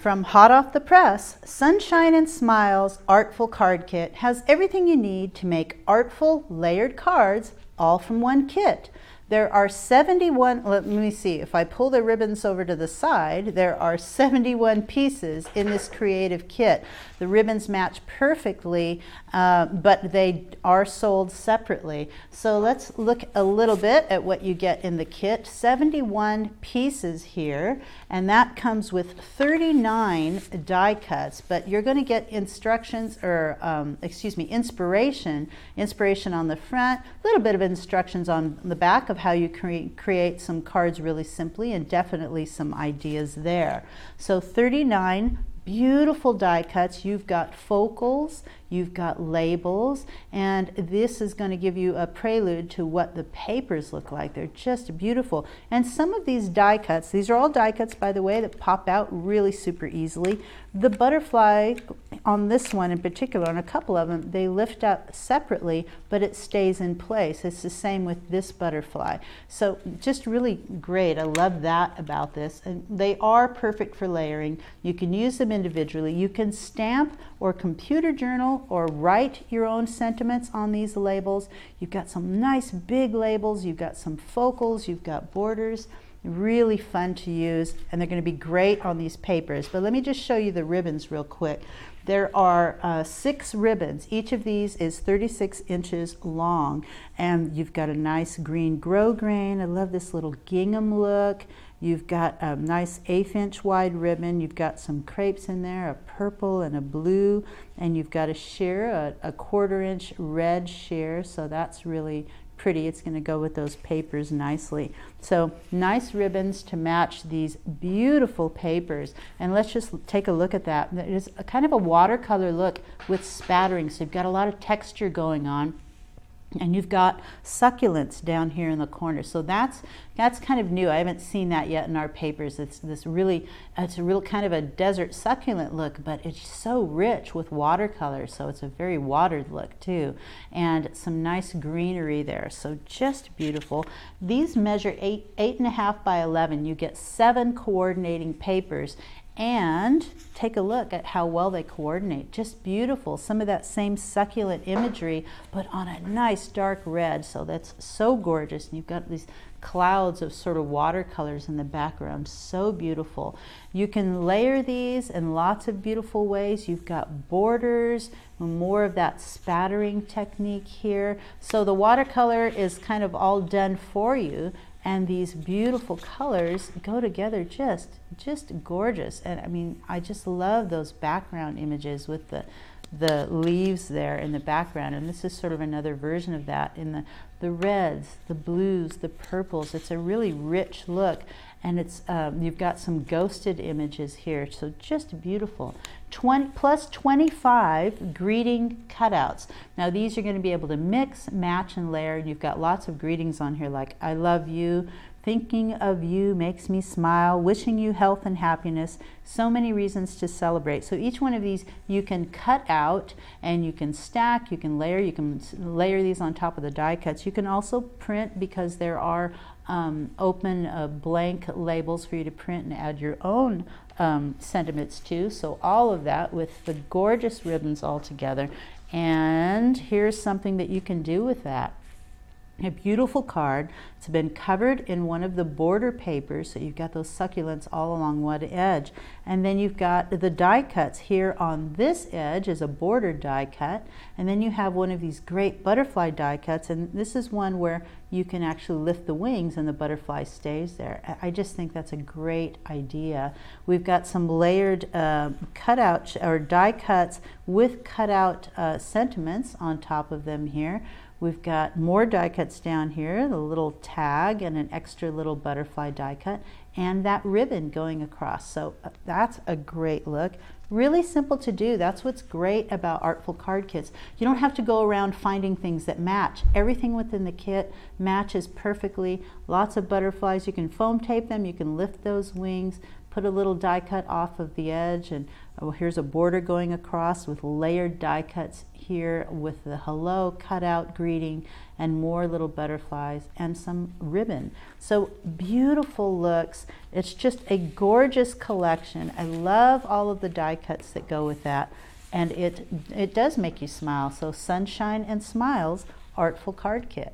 From hot off the press, Sunshine and Smiles Artful Card Kit has everything you need to make artful layered cards all from one kit. There are 71, let me see, if I pull the ribbons over to the side, there are 71 pieces in this creative kit. The ribbons match perfectly, but they are sold separately. So let's look a little bit at what you get in the kit. 71 pieces here, and that comes with 39 die cuts, but you're going to get instructions, or inspiration on the front, a little bit of instructions on the back of how you create some cards really simply, and definitely some ideas there. So 39 beautiful die cuts. You've got focals, you've got labels, and this is going to give you a prelude to what the papers look like. They're just beautiful. And some of these die cuts, these are all die cuts, by the way, that pop out really super easily. The butterfly on this one in particular, on a couple of them, they lift up separately, but it stays in place. It's the same with this butterfly. So just really great. I love that about this. And they are perfect for layering. You can use them individually. You can stamp or computer journal or write your own sentiments on these labels. You've got some nice big labels. You've got some focals. You've got borders. Really fun to use, and they're going to be great on these papers. But let me just show you the ribbons real quick. There are 6 ribbons. Each of these is 36 inches long, and you've got a nice green grosgrain. I love this little gingham look. You've got a nice 1/8 inch wide ribbon. You've got some crepes in there, a purple and a blue, and you've got a sheer, a 1/4 inch red sheer, so that's really pretty. It's going to go with those papers nicely. So nice ribbons to match these beautiful papers. And let's just take a look at that. It is a kind of a watercolor look with spattering, so you've got a lot of texture going on. And you've got succulents down here in the corner. So that's kind of new. I haven't seen that yet in our papers. It's a real kind of a desert succulent look, but it's so rich with watercolor. So it's a very watered look too. And some nice greenery there. So just beautiful. These measure 8.5 by 11. You get 7 coordinating papers. And take a look at how well they coordinate. Just beautiful. Some of that same succulent imagery, but on a nice dark red. So that's so gorgeous. And you've got these clouds of sort of watercolors in the background. So beautiful. You can layer these in lots of beautiful ways. You've got borders, more of that spattering technique here. So the watercolor is kind of all done for you. And these beautiful colors go together just gorgeous. And I mean, I just love those background images with the leaves there in the background. And this is sort of another version of that in the reds, the blues, the purples. It's a really rich look. And it's you've got some ghosted images here, so just beautiful. Plus 25 greeting cutouts. Now these you're going to be able to mix, match, and layer. You've got lots of greetings on here like I love you, thinking of you makes me smile, wishing you health and happiness, so many reasons to celebrate. So each one of these you can cut out and you can stack, you can layer these on top of the die cuts. You can also print because there are open blank labels for you to print and add your own sentiments to. So all of that with the gorgeous ribbons all together. And here's something that you can do with that. A beautiful card. It's been covered in one of the border papers, so you've got those succulents all along one edge. And then you've got the die cuts here on this edge is a border die cut. And then you have one of these great butterfly die cuts, and this is one where you can actually lift the wings and the butterfly stays there. I just think that's a great idea. We've got some layered cutout or die cuts with cutout sentiments on top of them here. We've got more die cuts down here, the little tag and an extra little butterfly die cut, and that ribbon going across. So that's a great look. Really simple to do. That's what's great about Artful card kits. You don't have to go around finding things that match. Everything within the kit matches perfectly. Lots of butterflies. You can foam tape them. You can lift those wings. put a little die cut off of the edge, and here's a border going across with layered die cuts here with the hello cutout greeting and more little butterflies and some ribbon. So beautiful looks. It's just a gorgeous collection. I love all of the die cuts that go with that, and it does make you smile. So Sunshine and Smiles Artful Card Kit.